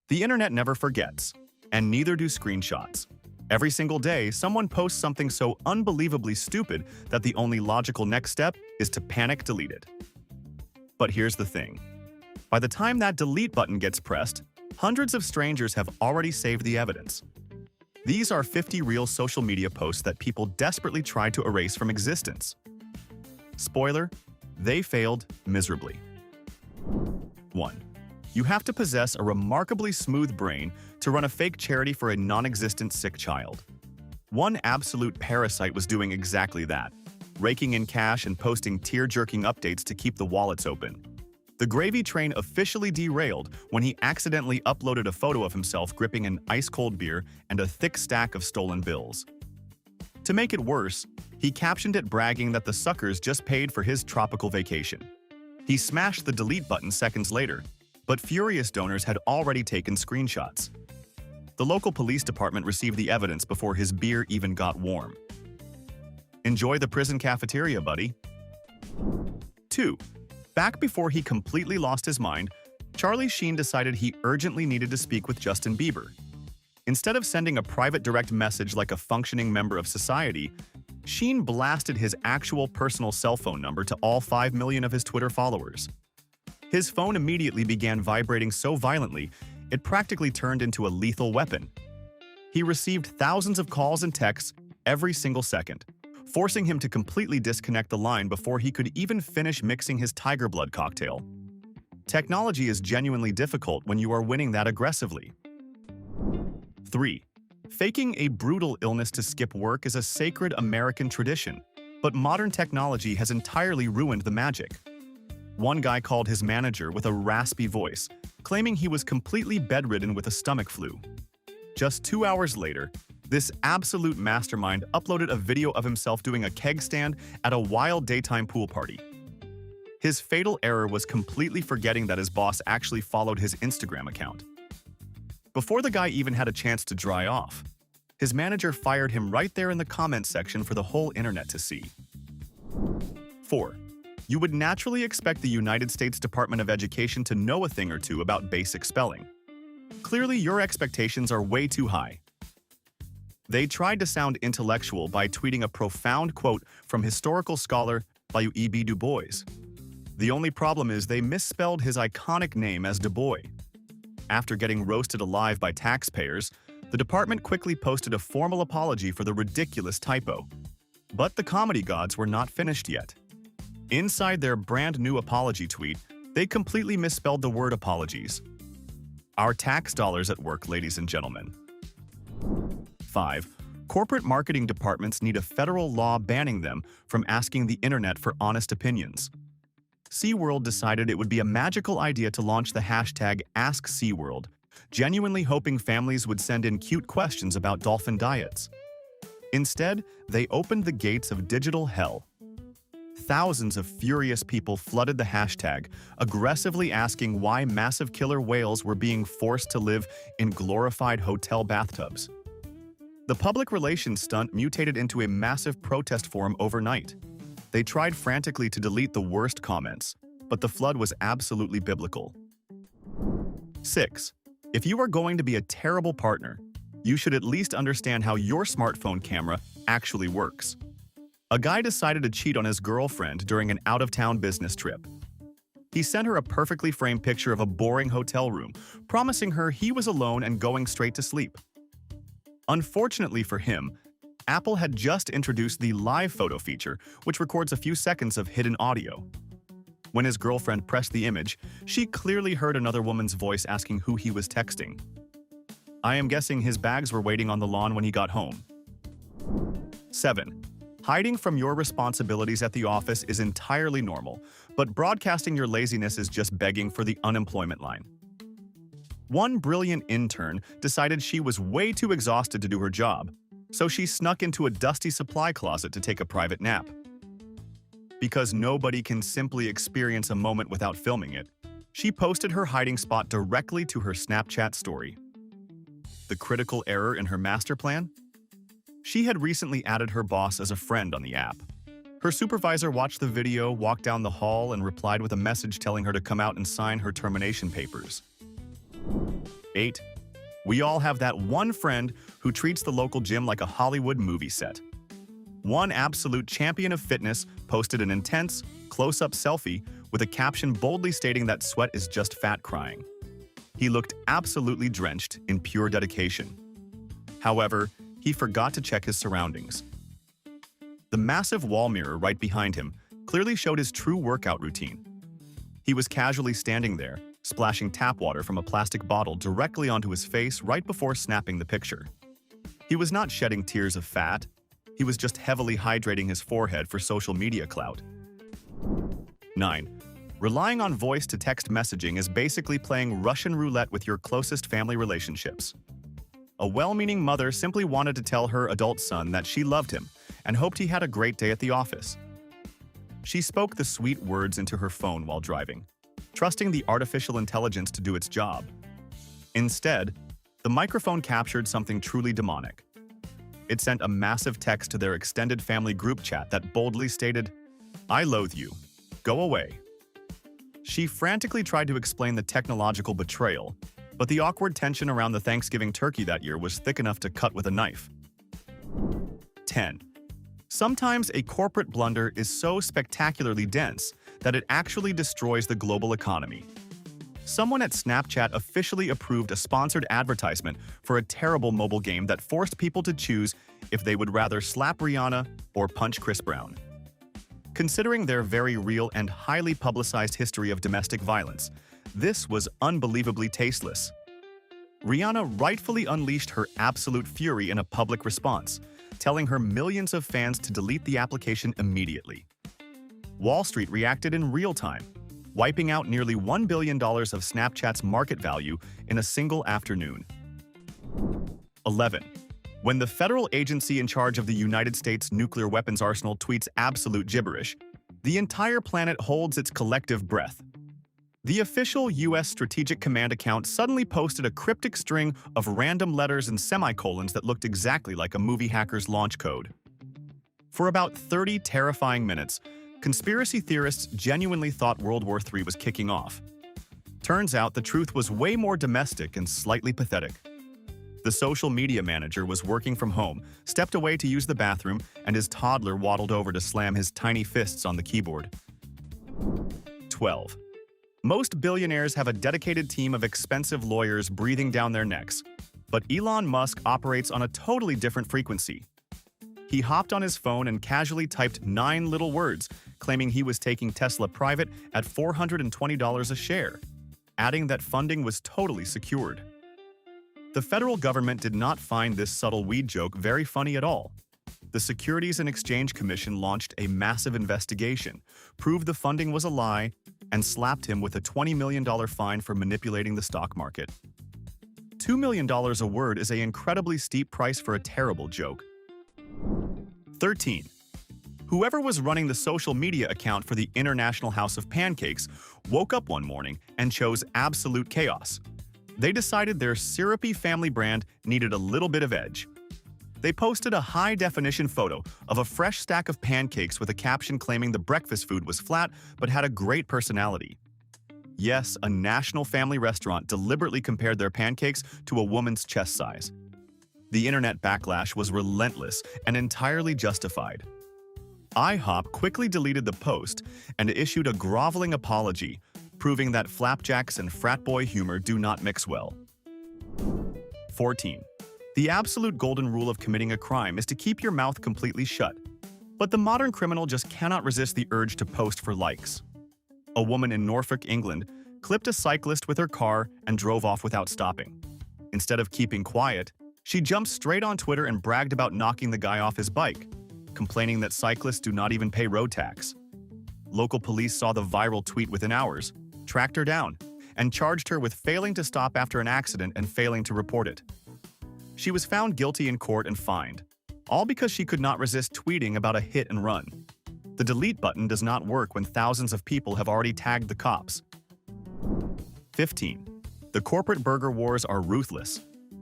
The internet never forgets, and neither do screenshots. Every single day, someone posts something so unbelievably stupid that the only logical next step is to panic delete it. But here's the thing. By the time that delete button gets pressed, hundreds of strangers have already saved the evidence. These are 50 real social media posts that people desperately tried to erase from existence. Spoiler, they failed miserably. 1. You have to possess a remarkably smooth brain to run a fake charity for a non-existent sick child. One absolute parasite was doing exactly that, raking in cash and posting tear-jerking updates to keep the wallets open. The gravy train officially derailed when he accidentally uploaded a photo of himself gripping an ice-cold beer and a thick stack of stolen bills. To make it worse, he captioned it bragging that the suckers just paid for his tropical vacation. He smashed the delete button seconds later, but furious donors had already taken screenshots. The local police department received the evidence before his beer even got warm. Enjoy the prison cafeteria, buddy. 2. Back before he completely lost his mind, Charlie Sheen decided he urgently needed to speak with Justin Bieber. Instead of sending a private direct message like a functioning member of society, Sheen blasted his actual personal cell phone number to all 5 million of his Twitter followers. His phone immediately began vibrating so violently, it practically turned into a lethal weapon. He received thousands of calls and texts every single second, forcing him to completely disconnect the line before he could even finish mixing his tiger blood cocktail. Technology is genuinely difficult when you are winning that aggressively. 3. Faking a brutal illness to skip work is a sacred American tradition, but modern technology has entirely ruined the magic. One guy called his manager with a raspy voice, claiming he was completely bedridden with a stomach flu. Just 2 hours later, this absolute mastermind uploaded a video of himself doing a keg stand at a wild daytime pool party. His fatal error was completely forgetting that his boss actually followed his Instagram account. Before the guy even had a chance to dry off, his manager fired him right there in the comments section for the whole internet to see. 4. You would naturally expect the United States Department of Education to know a thing or two about basic spelling. Clearly, your expectations are way too high. They tried to sound intellectual by tweeting a profound quote from historical scholar W.E.B. Du Bois. The only problem is they misspelled his iconic name as Du Bois. After getting roasted alive by taxpayers, the department quickly posted a formal apology for the ridiculous typo. But the comedy gods were not finished yet. Inside their brand new apology tweet, they completely misspelled the word apologies. Our tax dollars at work, ladies and gentlemen. 5. Corporate marketing departments need a federal law banning them from asking the internet for honest opinions. SeaWorld decided it would be a magical idea to launch the hashtag AskSeaWorld, genuinely hoping families would send in cute questions about dolphin diets. Instead, they opened the gates of digital hell. Thousands of furious people flooded the hashtag, aggressively asking why massive killer whales were being forced to live in glorified hotel bathtubs. The public relations stunt mutated into a massive protest forum overnight. They tried frantically to delete the worst comments, but the flood was absolutely biblical. 6. If you are going to be a terrible partner, you should at least understand how your smartphone camera actually works. A guy decided to cheat on his girlfriend during an out-of-town business trip. He sent her a perfectly framed picture of a boring hotel room, promising her he was alone and going straight to sleep. Unfortunately for him, Apple had just introduced the Live Photo feature, which records a few seconds of hidden audio. When his girlfriend pressed the image, she clearly heard another woman's voice asking who he was texting. I am guessing his bags were waiting on the lawn when he got home. 7. Hiding from your responsibilities at the office is entirely normal, but broadcasting your laziness is just begging for the unemployment line. One brilliant intern decided she was way too exhausted to do her job, so she snuck into a dusty supply closet to take a private nap. Because nobody can simply experience a moment without filming it, she posted her hiding spot directly to her Snapchat story. The critical error in her master plan? She had recently added her boss as a friend on the app. Her supervisor watched the video, walked down the hall, and replied with a message telling her to come out and sign her termination papers. 8. We all have that one friend who treats the local gym like a Hollywood movie set. One absolute champion of fitness posted an intense, close-up selfie with a caption boldly stating that sweat is just fat crying. He looked absolutely drenched in pure dedication. However, he forgot to check his surroundings. The massive wall mirror right behind him clearly showed his true workout routine. He was casually standing there, splashing tap water from a plastic bottle directly onto his face right before snapping the picture. He was not shedding tears of fat. He was just heavily hydrating his forehead for social media clout. 9. Relying on voice-to-text messaging is basically playing Russian roulette with your closest family relationships. A well-meaning mother simply wanted to tell her adult son that she loved him and hoped he had a great day at the office. She spoke the sweet words into her phone while driving, trusting the artificial intelligence to do its job. Instead, the microphone captured something truly demonic. It sent a massive text to their extended family group chat that boldly stated, "I loathe you. Go away." She frantically tried to explain the technological betrayal, but the awkward tension around the Thanksgiving turkey that year was thick enough to cut with a knife. 10. Sometimes a corporate blunder is so spectacularly dense that it actually destroys the global economy. Someone at Snapchat officially approved a sponsored advertisement for a terrible mobile game that forced people to choose if they would rather slap Rihanna or punch Chris Brown. Considering their very real and highly publicized history of domestic violence, this was unbelievably tasteless. Rihanna rightfully unleashed her absolute fury in a public response, telling her millions of fans to delete the application immediately. Wall Street reacted in real time, wiping out nearly $1 billion of Snapchat's market value in a single afternoon. 11. When the federal agency in charge of the United States nuclear weapons arsenal tweets absolute gibberish, the entire planet holds its collective breath. The official U.S. Strategic Command account suddenly posted a cryptic string of random letters and semicolons that looked exactly like a movie hacker's launch code. For about 30 terrifying minutes, conspiracy theorists genuinely thought World War III was kicking off. Turns out the truth was way more domestic and slightly pathetic. The social media manager was working from home, stepped away to use the bathroom, and his toddler waddled over to slam his tiny fists on the keyboard. 12. Most billionaires have a dedicated team of expensive lawyers breathing down their necks, but Elon Musk operates on a totally different frequency. He hopped on his phone and casually typed 9 little words, claiming he was taking Tesla private at $420 a share, adding that funding was totally secured. The federal government did not find this subtle weed joke very funny at all. The Securities and Exchange Commission launched a massive investigation, proved the funding was a lie, and slapped him with a $20 million fine for manipulating the stock market. $2 million a word is an incredibly steep price for a terrible joke. 13. Whoever was running the social media account for the International House of Pancakes woke up one morning and chose absolute chaos. They decided their syrupy family brand needed a little bit of edge. They posted a high-definition photo of a fresh stack of pancakes with a caption claiming the breakfast food was flat but had a great personality. Yes, a national family restaurant deliberately compared their pancakes to a woman's chest size. The internet backlash was relentless and entirely justified. IHOP quickly deleted the post and issued a groveling apology, proving that flapjacks and frat boy humor do not mix well. 14. The absolute golden rule of committing a crime is to keep your mouth completely shut. But the modern criminal just cannot resist the urge to post for likes. A woman in Norfolk, England, clipped a cyclist with her car and drove off without stopping. Instead of keeping quiet, she jumped straight on Twitter and bragged about knocking the guy off his bike, complaining that cyclists do not even pay road tax. Local police saw the viral tweet within hours, tracked her down, and charged her with failing to stop after an accident and failing to report it. She was found guilty in court and fined, all because she could not resist tweeting about a hit and run. The delete button does not work when thousands of people have already tagged the cops. 15. The corporate burger wars are ruthless,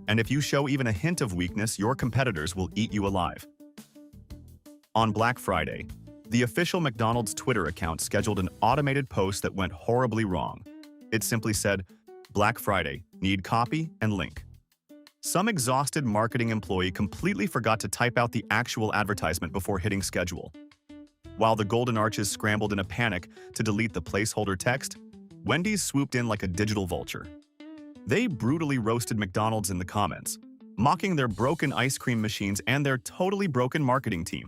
and if you show even a hint of weakness, your competitors will eat you alive. On Black Friday, the official McDonald's Twitter account scheduled an automated post that went horribly wrong. It simply said, Black Friday, need copy and link. Some exhausted marketing employee completely forgot to type out the actual advertisement before hitting schedule. While the Golden Arches scrambled in a panic to delete the placeholder text, Wendy's swooped in like a digital vulture. They brutally roasted McDonald's in the comments, mocking their broken ice cream machines and their totally broken marketing team.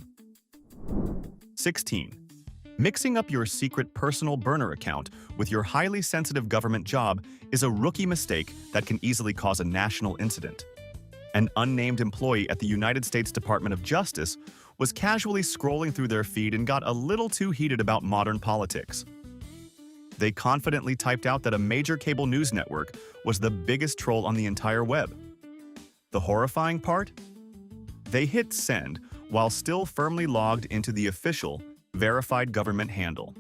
16. Mixing up your secret personal burner account with your highly sensitive government job is a rookie mistake that can easily cause a national incident. An unnamed employee at the United States Department of Justice was casually scrolling through their feed and got a little too heated about modern politics. They confidently typed out that a major cable news network was the biggest troll on the entire web. The horrifying part? They hit send while still firmly logged into the official, verified government handle.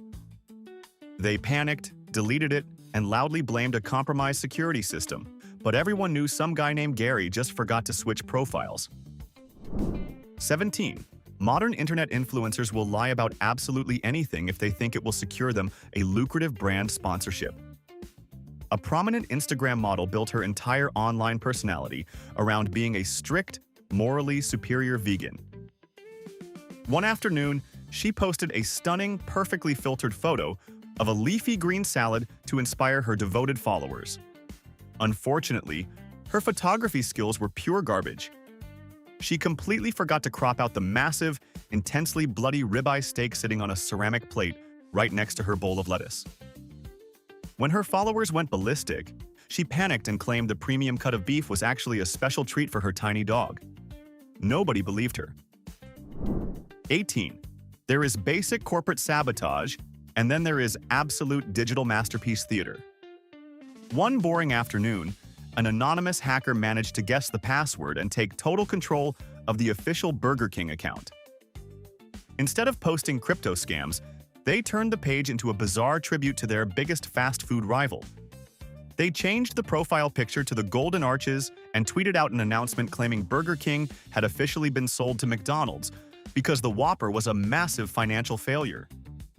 They panicked, deleted it, and loudly blamed a compromised security system, but everyone knew some guy named Gary just forgot to switch profiles. 17. Modern internet influencers will lie about absolutely anything if they think it will secure them a lucrative brand sponsorship. A prominent Instagram model built her entire online personality around being a strict, morally superior vegan. One afternoon, she posted a stunning, perfectly filtered photo of a leafy green salad to inspire her devoted followers. Unfortunately, her photography skills were pure garbage. She completely forgot to crop out the massive, intensely bloody ribeye steak sitting on a ceramic plate right next to her bowl of lettuce. When her followers went ballistic, she panicked and claimed the premium cut of beef was actually a special treat for her tiny dog. Nobody believed her. 18. There is basic corporate sabotage, and then there is absolute digital masterpiece theater. One boring afternoon, an anonymous hacker managed to guess the password and take total control of the official Burger King account. Instead of posting crypto scams, they turned the page into a bizarre tribute to their biggest fast food rival. They changed the profile picture to the Golden Arches and tweeted out an announcement claiming Burger King had officially been sold to McDonald's because the Whopper was a massive financial failure.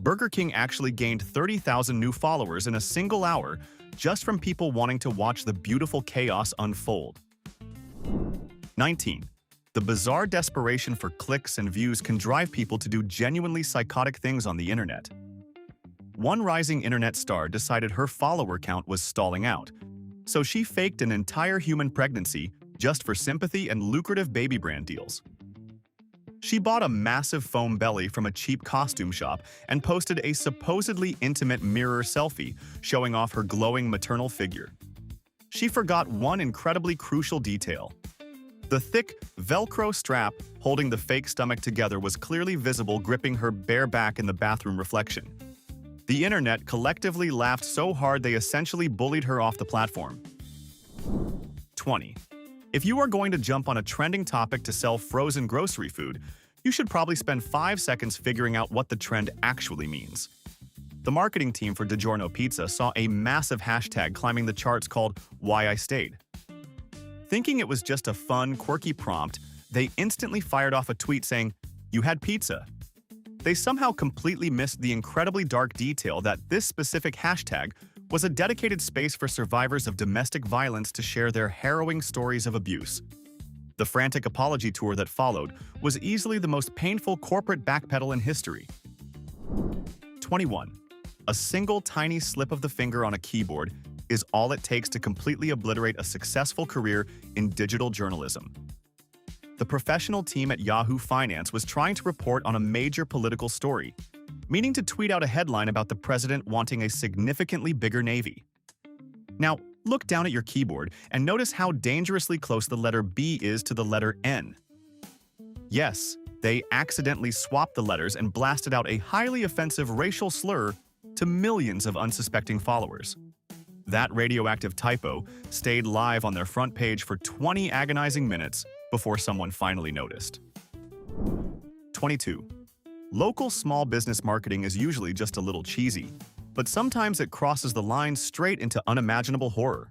Burger King actually gained 30,000 new followers in a single hour just from people wanting to watch the beautiful chaos unfold. 19. The bizarre desperation for clicks and views can drive people to do genuinely psychotic things on the internet. One rising internet star decided her follower count was stalling out, so she faked an entire human pregnancy just for sympathy and lucrative baby brand deals. She bought a massive foam belly from a cheap costume shop and posted a supposedly intimate mirror selfie showing off her glowing maternal figure. She forgot one incredibly crucial detail. The thick, Velcro strap holding the fake stomach together was clearly visible, gripping her bare back in the bathroom reflection. The internet collectively laughed so hard they essentially bullied her off the platform. 20. If you are going to jump on a trending topic to sell frozen grocery food, you should probably spend 5 seconds figuring out what the trend actually means. The marketing team for DiGiorno Pizza saw a massive hashtag climbing the charts called "Why I Stayed." Thinking it was just a fun, quirky prompt, they instantly fired off a tweet saying, "You had pizza." They somehow completely missed the incredibly dark detail that this specific hashtag was a dedicated space for survivors of domestic violence to share their harrowing stories of abuse. The frantic apology tour that followed was easily the most painful corporate backpedal in history. 21. A single tiny slip of the finger on a keyboard is all it takes to completely obliterate a successful career in digital journalism. The professional team at Yahoo Finance was trying to report on a major political story, meaning to tweet out a headline about the president wanting a significantly bigger navy. Now, look down at your keyboard and notice how dangerously close the letter B is to the letter N. Yes, they accidentally swapped the letters and blasted out a highly offensive racial slur to millions of unsuspecting followers. That radioactive typo stayed live on their front page for 20 agonizing minutes before someone finally noticed. 22. Local small business marketing is usually just a little cheesy, but sometimes it crosses the line straight into unimaginable horror.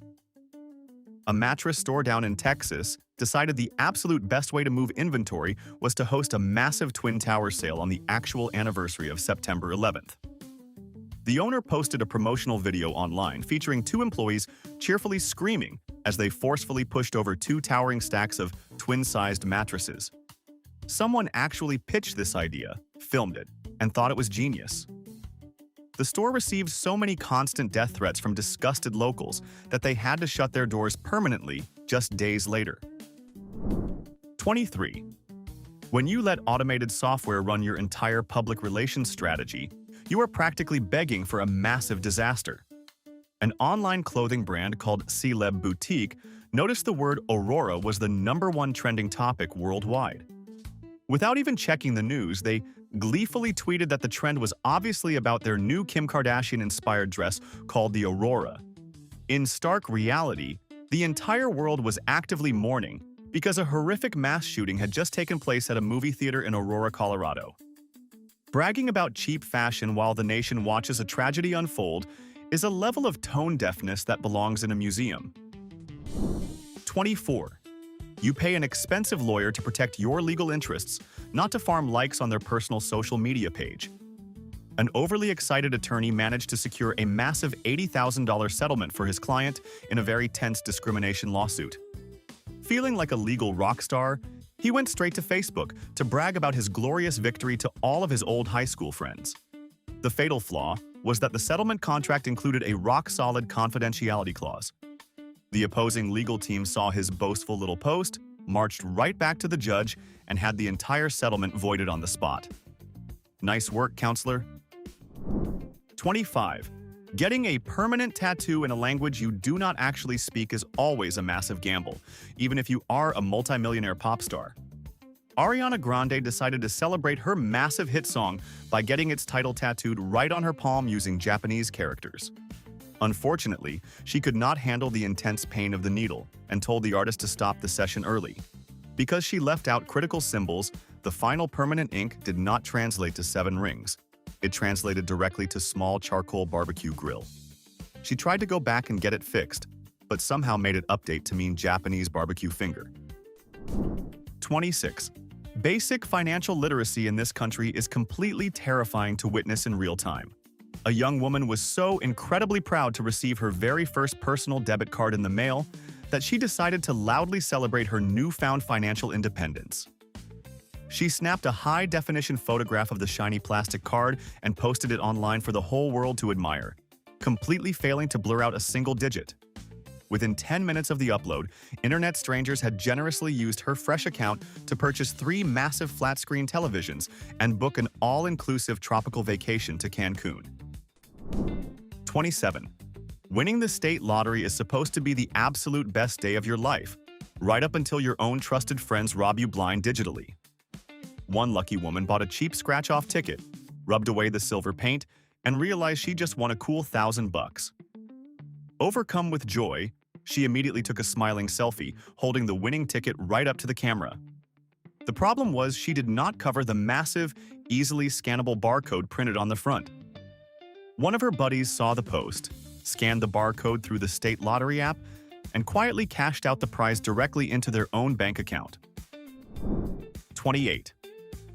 A mattress store down in Texas decided the absolute best way to move inventory was to host a massive Twin Tower sale on the actual anniversary of September 11th. The owner posted a promotional video online featuring two employees cheerfully screaming as they forcefully pushed over two towering stacks of twin-sized mattresses. Someone actually pitched this idea, filmed it, and thought it was genius. The store received so many constant death threats from disgusted locals that they had to shut their doors permanently just days later. 23. When you let automated software run your entire public relations strategy, you are practically begging for a massive disaster. An online clothing brand called Celeb Boutique noticed the word Aurora was the #1 trending topic worldwide. Without even checking the news, they gleefully tweeted that the trend was obviously about their new Kim Kardashian-inspired dress called the Aurora. In stark reality, the entire world was actively mourning because a horrific mass shooting had just taken place at a movie theater in Aurora, Colorado. Bragging about cheap fashion while the nation watches a tragedy unfold is a level of tone deafness that belongs in a museum. 24. You pay an expensive lawyer to protect your legal interests, not to farm likes on their personal social media page. An overly excited attorney managed to secure a massive $80,000 settlement for his client in a very tense discrimination lawsuit. Feeling like a legal rock star, he went straight to Facebook to brag about his glorious victory to all of his old high school friends. The fatal flaw was that the settlement contract included a rock-solid confidentiality clause. The opposing legal team saw his boastful little post, marched right back to the judge, and had the entire settlement voided on the spot. Nice work, counselor. 25. Getting a permanent tattoo in a language you do not actually speak is always a massive gamble, even if you are a multimillionaire pop star. Ariana Grande decided to celebrate her massive hit song by getting its title tattooed right on her palm using Japanese characters. Unfortunately, she could not handle the intense pain of the needle and told the artist to stop the session early. Because she left out critical symbols, the final permanent ink did not translate to 7 rings. It translated directly to small charcoal barbecue grill. She tried to go back and get it fixed, but somehow made it update to mean Japanese barbecue finger. 26. Basic financial literacy in this country is completely terrifying to witness in real time. A young woman was so incredibly proud to receive her very first personal debit card in the mail that she decided to loudly celebrate her newfound financial independence. She snapped a high-definition photograph of the shiny plastic card and posted it online for the whole world to admire, completely failing to blur out a single digit. Within 10 minutes of the upload, internet strangers had generously used her fresh account to purchase 3 massive flat-screen televisions and book an all-inclusive tropical vacation to Cancun. 27. Winning the state lottery is supposed to be the absolute best day of your life, right up until your own trusted friends rob you blind digitally. One lucky woman bought a cheap scratch-off ticket, rubbed away the silver paint, and realized she just won a cool $1,000. Overcome with joy, she immediately took a smiling selfie, holding the winning ticket right up to the camera. The problem was she did not cover the massive, easily scannable barcode printed on the front. One of her buddies saw the post, scanned the barcode through the state lottery app, and quietly cashed out the prize directly into their own bank account. 28.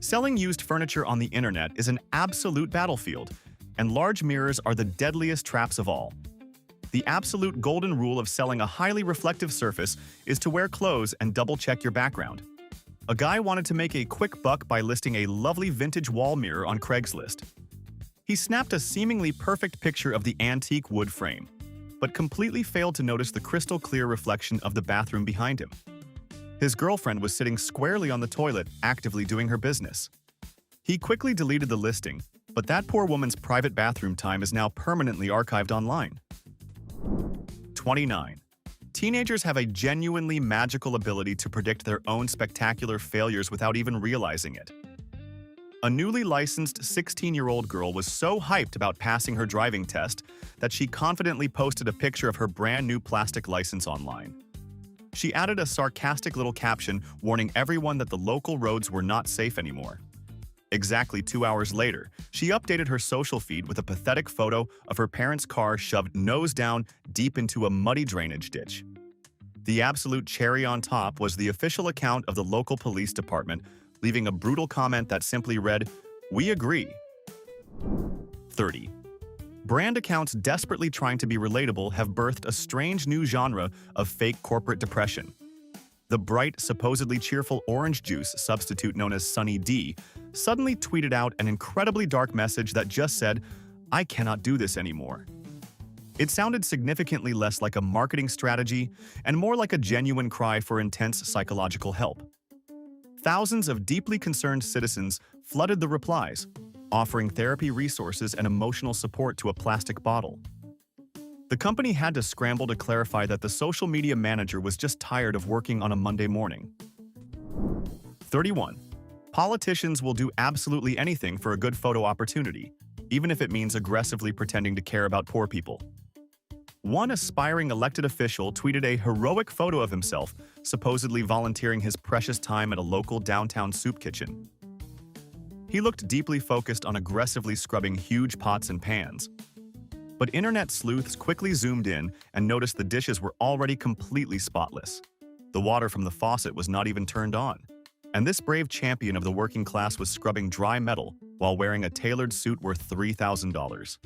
Selling used furniture on the internet is an absolute battlefield, and large mirrors are the deadliest traps of all. The absolute golden rule of selling a highly reflective surface is to wear clothes and double-check your background. A guy wanted to make a quick buck by listing a lovely vintage wall mirror on Craigslist. He snapped a seemingly perfect picture of the antique wood frame, but completely failed to notice the crystal-clear reflection of the bathroom behind him. His girlfriend was sitting squarely on the toilet, actively doing her business. He quickly deleted the listing, but that poor woman's private bathroom time is now permanently archived online. 29. Teenagers have a genuinely magical ability to predict their own spectacular failures without even realizing it. A newly licensed 16-year-old girl was so hyped about passing her driving test that she confidently posted a picture of her brand new plastic license online. She added a sarcastic little caption warning everyone that the local roads were not safe anymore. Exactly 2 hours later, she updated her social feed with a pathetic photo of her parents' car shoved nose down deep into a muddy drainage ditch. The absolute cherry on top was the official account of the local police department, leaving a brutal comment that simply read, "We agree." 30. Brand accounts desperately trying to be relatable have birthed a strange new genre of fake corporate depression. The bright, supposedly cheerful orange juice substitute known as Sunny D suddenly tweeted out an incredibly dark message that just said, "I cannot do this anymore." It sounded significantly less like a marketing strategy and more like a genuine cry for intense psychological help. Thousands of deeply concerned citizens flooded the replies, offering therapy resources and emotional support to a plastic bottle. The company had to scramble to clarify that the social media manager was just tired of working on a Monday morning. 31. Politicians will do absolutely anything for a good photo opportunity, even if it means aggressively pretending to care about poor people. One aspiring elected official tweeted a heroic photo of himself, supposedly volunteering his precious time at a local downtown soup kitchen. He looked deeply focused on aggressively scrubbing huge pots and pans. But internet sleuths quickly zoomed in and noticed the dishes were already completely spotless. The water from the faucet was not even turned on. And this brave champion of the working class was scrubbing dry metal while wearing a tailored suit worth $3,000.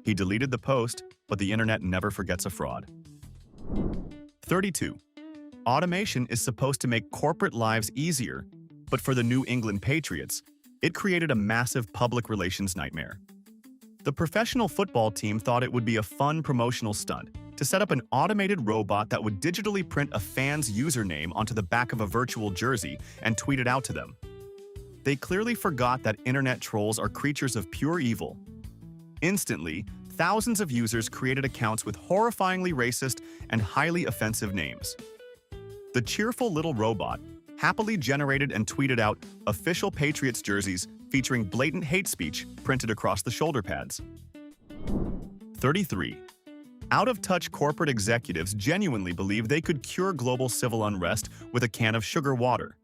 He deleted the post, but the internet never forgets a fraud. 32. Automation is supposed to make corporate lives easier, but for the New England Patriots, it created a massive public relations nightmare. The professional football team thought it would be a fun promotional stunt to set up an automated robot that would digitally print a fan's username onto the back of a virtual jersey and tweet it out to them. They clearly forgot that internet trolls are creatures of pure evil. Instantly, thousands of users created accounts with horrifyingly racist and highly offensive names. The cheerful little robot happily generated and tweeted out official Patriots jerseys featuring blatant hate speech printed across the shoulder pads. 33. Out-of-touch corporate executives genuinely believe they could cure global civil unrest with a can of sugar water.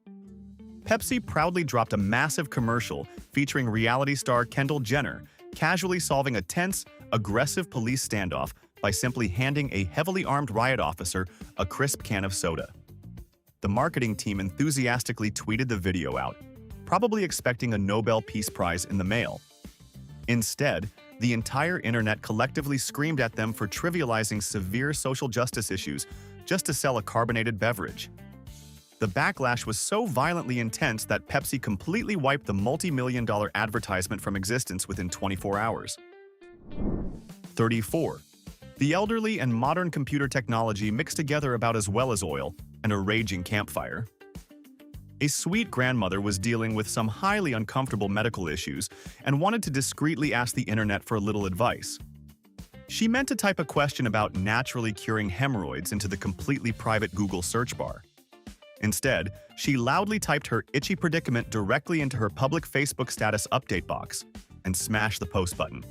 Pepsi proudly dropped a massive commercial featuring reality star Kendall Jenner casually solving a tense, aggressive police standoff by simply handing a heavily armed riot officer a crisp can of soda. The marketing team enthusiastically tweeted the video out, probably expecting a Nobel Peace Prize in the mail. Instead, the entire internet collectively screamed at them for trivializing severe social justice issues just to sell a carbonated beverage. The backlash was so violently intense that Pepsi completely wiped the multi-million-dollar advertisement from existence within 24 hours. 34. The elderly and modern computer technology mixed together about as well as oil and a raging campfire. A sweet grandmother was dealing with some highly uncomfortable medical issues and wanted to discreetly ask the internet for a little advice. She meant to type a question about naturally curing hemorrhoids into the completely private Google search bar. Instead, she loudly typed her itchy predicament directly into her public Facebook status update box and smashed the post button.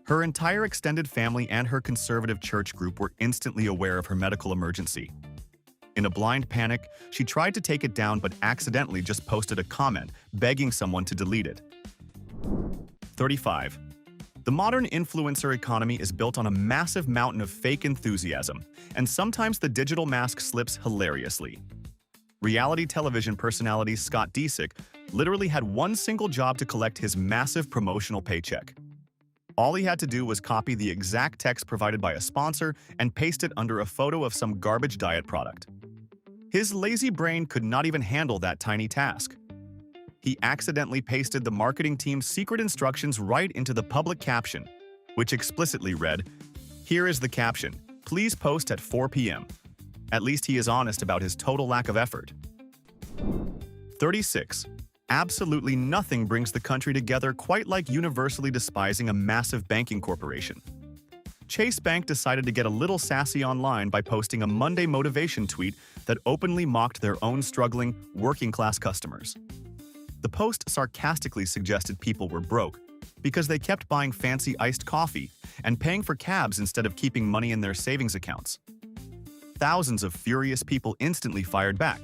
Her entire extended family and her conservative church group were instantly aware of her medical emergency. In a blind panic, she tried to take it down but accidentally just posted a comment begging someone to delete it. 35. The modern influencer economy is built on a massive mountain of fake enthusiasm, and sometimes the digital mask slips hilariously. Reality television personality Scott Disick literally had one single job to collect his massive promotional paycheck. All he had to do was copy the exact text provided by a sponsor and paste it under a photo of some garbage diet product. His lazy brain could not even handle that tiny task. He accidentally pasted the marketing team's secret instructions right into the public caption, which explicitly read, "Here is the caption. Please post at 4 p.m." At least he is honest about his total lack of effort. 36. Absolutely nothing brings the country together quite like universally despising a massive banking corporation. Chase Bank decided to get a little sassy online by posting a Monday motivation tweet that openly mocked their own struggling, working-class customers. The post sarcastically suggested people were broke because they kept buying fancy iced coffee and paying for cabs instead of keeping money in their savings accounts. Thousands of furious people instantly fired back,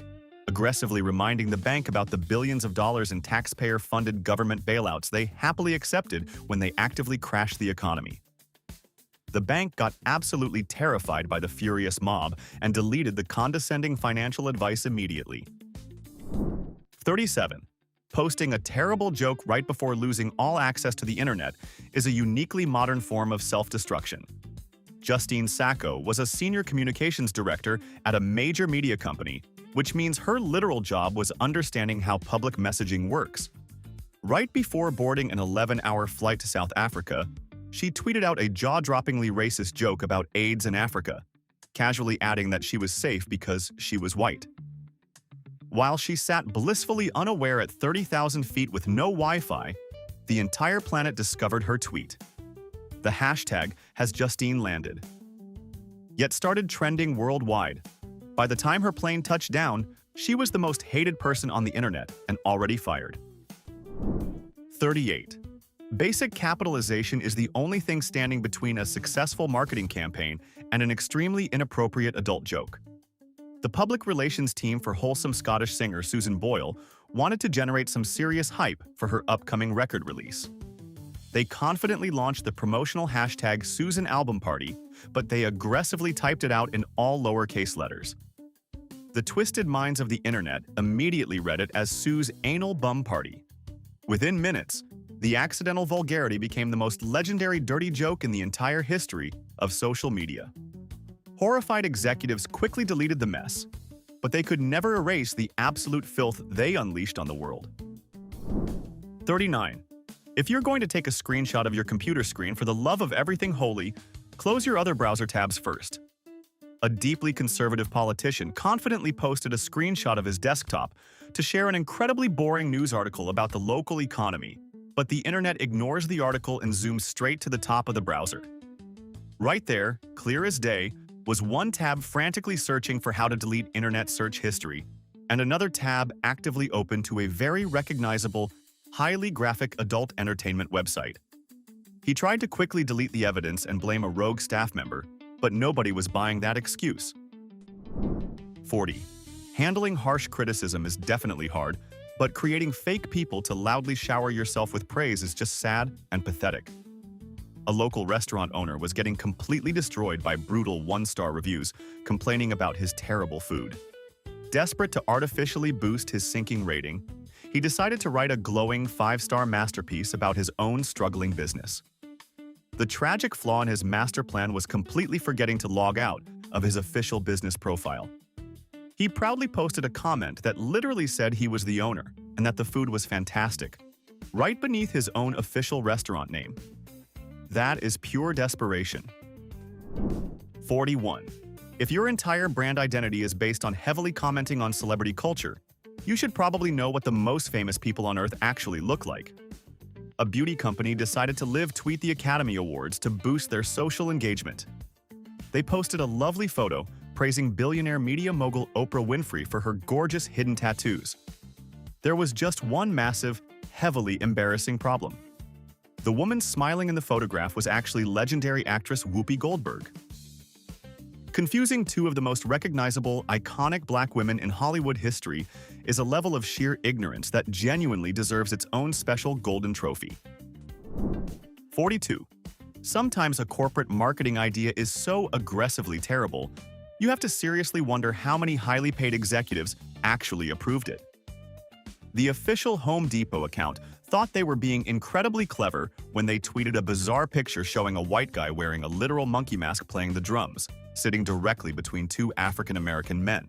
aggressively reminding the bank about the billions of dollars in taxpayer-funded government bailouts they happily accepted when they actively crashed the economy. The bank got absolutely terrified by the furious mob and deleted the condescending financial advice immediately. 37. Posting a terrible joke right before losing all access to the internet is a uniquely modern form of self-destruction. Justine Sacco was a senior communications director at a major media company, which means her literal job was understanding how public messaging works. Right before boarding an 11-hour flight to South Africa, she tweeted out a jaw-droppingly racist joke about AIDS in Africa, casually adding that she was safe because she was white. While she sat blissfully unaware at 30,000 feet with no Wi-Fi, the entire planet discovered her tweet. The hashtag has Justine landed, yet started trending worldwide. By the time her plane touched down, she was the most hated person on the internet and already fired. 38. Basic capitalization is the only thing standing between a successful marketing campaign and an extremely inappropriate adult joke. The public relations team for wholesome Scottish singer Susan Boyle wanted to generate some serious hype for her upcoming record release. They confidently launched the promotional hashtag Susan Album Party, but they aggressively typed it out in all lowercase letters. The twisted minds of the internet immediately read it as Sue's Anal Bum Party. Within minutes, the accidental vulgarity became the most legendary dirty joke in the entire history of social media. Horrified executives quickly deleted the mess, but they could never erase the absolute filth they unleashed on the world. 39. If you're going to take a screenshot of your computer screen, for the love of everything holy, close your other browser tabs first. A deeply conservative politician confidently posted a screenshot of his desktop to share an incredibly boring news article about the local economy, but the internet ignores the article and zooms straight to the top of the browser. Right there, clear as day, was one tab frantically searching for how to delete internet search history, and another tab actively open to a very recognizable, highly graphic adult entertainment website. He tried to quickly delete the evidence and blame a rogue staff member, but nobody was buying that excuse. 40. Handling harsh criticism is definitely hard, but creating fake people to loudly shower yourself with praise is just sad and pathetic. A local restaurant owner was getting completely destroyed by brutal one-star reviews, complaining about his terrible food. Desperate to artificially boost his sinking rating, he decided to write a glowing 5-star masterpiece about his own struggling business. The tragic flaw in his master plan was completely forgetting to log out of his official business profile. He proudly posted a comment that literally said he was the owner and that the food was fantastic, right beneath his own official restaurant name. That is pure desperation. 41. If your entire brand identity is based on heavily commenting on celebrity culture, you should probably know what the most famous people on Earth actually look like. A beauty company decided to live tweet the Academy Awards to boost their social engagement. They posted a lovely photo praising billionaire media mogul Oprah Winfrey for her gorgeous hidden tattoos. There was just one massive, heavily embarrassing problem. The woman smiling in the photograph was actually legendary actress Whoopi Goldberg. Confusing two of the most recognizable, iconic black women in Hollywood history is a level of sheer ignorance that genuinely deserves its own special golden trophy. 42. Sometimes a corporate marketing idea is so aggressively terrible, you have to seriously wonder how many highly paid executives actually approved it. The official Home Depot account thought they were being incredibly clever when they tweeted a bizarre picture showing a white guy wearing a literal monkey mask playing the drums, sitting directly between two African-American men.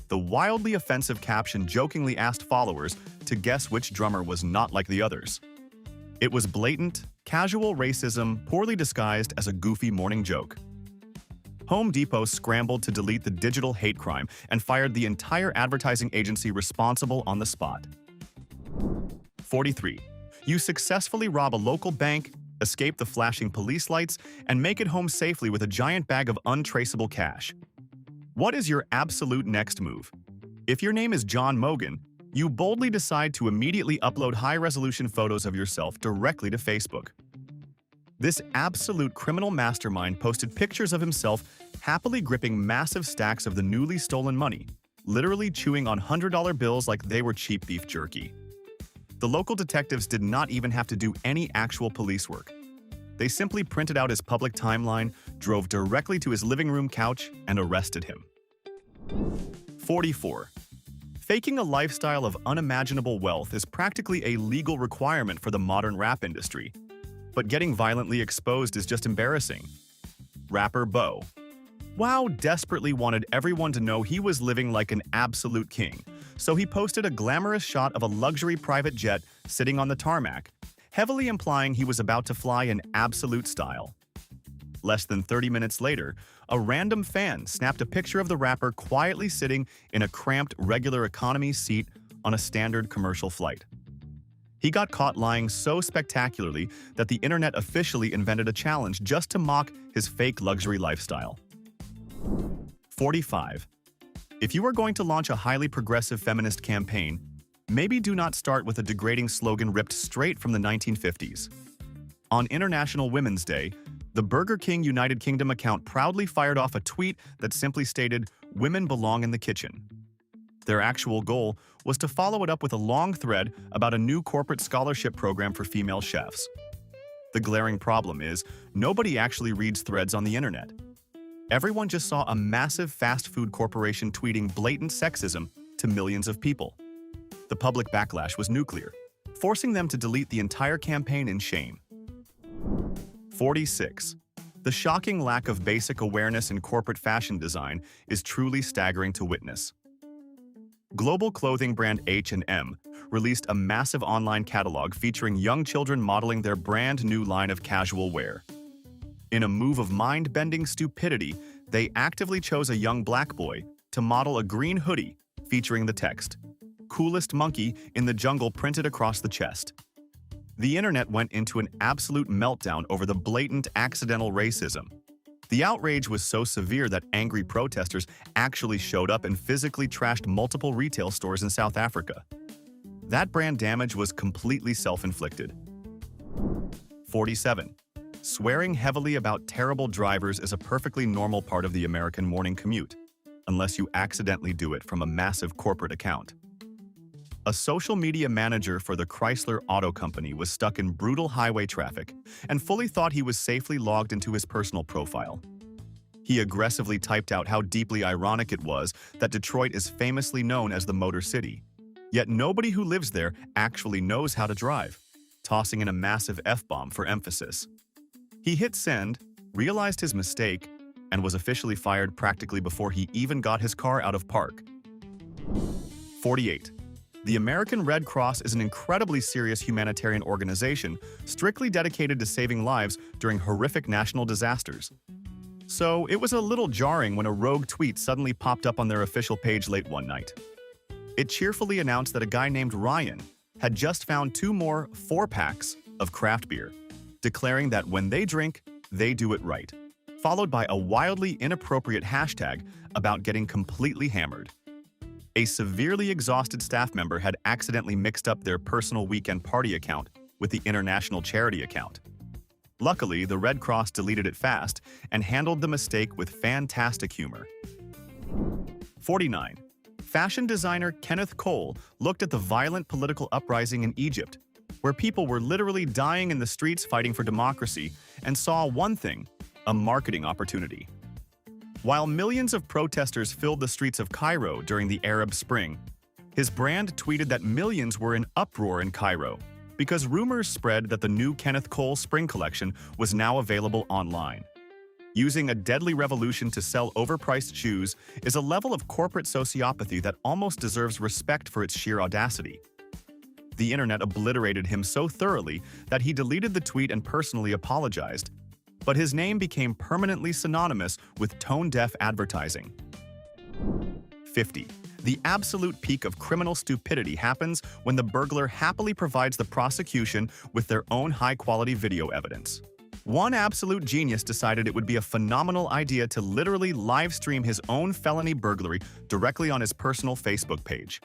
The wildly offensive caption jokingly asked followers to guess which drummer was not like the others. It was blatant, casual racism poorly disguised as a goofy morning joke. Home Depot scrambled to delete the digital hate crime and fired the entire advertising agency responsible on the spot. 43. You successfully rob a local bank, escape the flashing police lights, and make it home safely with a giant bag of untraceable cash. What is your absolute next move? If your name is John Mogan, you boldly decide to immediately upload high-resolution photos of yourself directly to Facebook. This absolute criminal mastermind posted pictures of himself happily gripping massive stacks of the newly stolen money, literally chewing on $100 bills like they were cheap beef jerky. The local detectives did not even have to do any actual police work. They simply printed out his public timeline, drove directly to his living room couch, and arrested him. 44. Faking a lifestyle of unimaginable wealth is practically a legal requirement for the modern rap industry. But getting violently exposed is just embarrassing. Rapper Bo. Wow desperately wanted everyone to know he was living like an absolute king, so he posted a glamorous shot of a luxury private jet sitting on the tarmac, heavily implying he was about to fly in absolute style. Less than 30 minutes later, a random fan snapped a picture of the rapper quietly sitting in a cramped regular economy seat on a standard commercial flight. He got caught lying so spectacularly that the internet officially invented a challenge just to mock his fake luxury lifestyle. 45. If you are going to launch a highly progressive feminist campaign, maybe do not start with a degrading slogan ripped straight from the 1950s. On International Women's Day, the Burger King United Kingdom account proudly fired off a tweet that simply stated, "Women belong in the kitchen." Their actual goal was to follow it up with a long thread about a new corporate scholarship program for female chefs. The glaring problem is, nobody actually reads threads on the internet. Everyone just saw a massive fast food corporation tweeting blatant sexism to millions of people. The public backlash was nuclear, forcing them to delete the entire campaign in shame. 46. The shocking lack of basic awareness in corporate fashion design is truly staggering to witness. Global clothing brand H&M released a massive online catalog featuring young children modeling their brand new line of casual wear. In a move of mind-bending stupidity, they actively chose a young black boy to model a green hoodie featuring the text, "Coolest monkey in the jungle" printed across the chest. The internet went into an absolute meltdown over the blatant accidental racism. The outrage was so severe that angry protesters actually showed up and physically trashed multiple retail stores in South Africa. That brand damage was completely self-inflicted. 47. Swearing heavily about terrible drivers is a perfectly normal part of the American morning commute, unless you accidentally do it from a massive corporate account. A social media manager for the Chrysler Auto Company was stuck in brutal highway traffic and fully thought he was safely logged into his personal profile. He aggressively typed out how deeply ironic it was that Detroit is famously known as the Motor City, yet nobody who lives there actually knows how to drive, tossing in a massive F-bomb for emphasis. He hit send, realized his mistake, and was officially fired practically before he even got his car out of park. 48. The American Red Cross is an incredibly serious humanitarian organization strictly dedicated to saving lives during horrific national disasters. So it was a little jarring when a rogue tweet suddenly popped up on their official page late one night. It cheerfully announced that a guy named Ryan had just found 2 more 4-packs of craft beer, declaring that when they drink, they do it right, followed by a wildly inappropriate hashtag about getting completely hammered. A severely exhausted staff member had accidentally mixed up their personal weekend party account with the international charity account. Luckily, the Red Cross deleted it fast and handled the mistake with fantastic humor. 49. Fashion designer Kenneth Cole looked at the violent political uprising in Egypt, where people were literally dying in the streets fighting for democracy, and saw one thing: a marketing opportunity. While millions of protesters filled the streets of Cairo during the Arab Spring, his brand tweeted that millions were in uproar in Cairo because rumors spread that the new Kenneth Cole spring collection was now available online. Using a deadly revolution to sell overpriced shoes is a level of corporate sociopathy that almost deserves respect for its sheer audacity. The internet obliterated him so thoroughly that he deleted the tweet and personally apologized, but his name became permanently synonymous with tone-deaf advertising. 50. The absolute peak of criminal stupidity happens when the burglar happily provides the prosecution with their own high-quality video evidence. One absolute genius decided it would be a phenomenal idea to literally live-stream his own felony burglary directly on his personal Facebook page.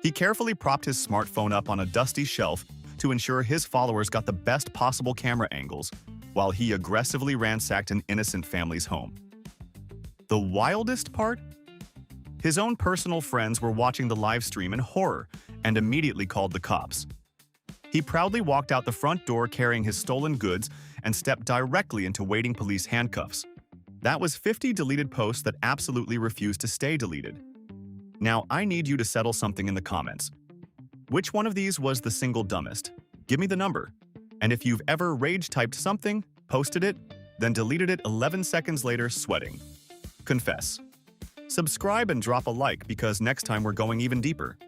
He carefully propped his smartphone up on a dusty shelf to ensure his followers got the best possible camera angles, while he aggressively ransacked an innocent family's home. The wildest part? His own personal friends were watching the live stream in horror and immediately called the cops. He proudly walked out the front door carrying his stolen goods and stepped directly into waiting police handcuffs. That was 50 deleted posts that absolutely refused to stay deleted. Now, I need you to settle something in the comments. Which one of these was the single dumbest? Give me the number. And if you've ever rage-typed something, posted it, then deleted it 11 seconds later sweating. Confess. Subscribe and drop a like because next time we're going even deeper.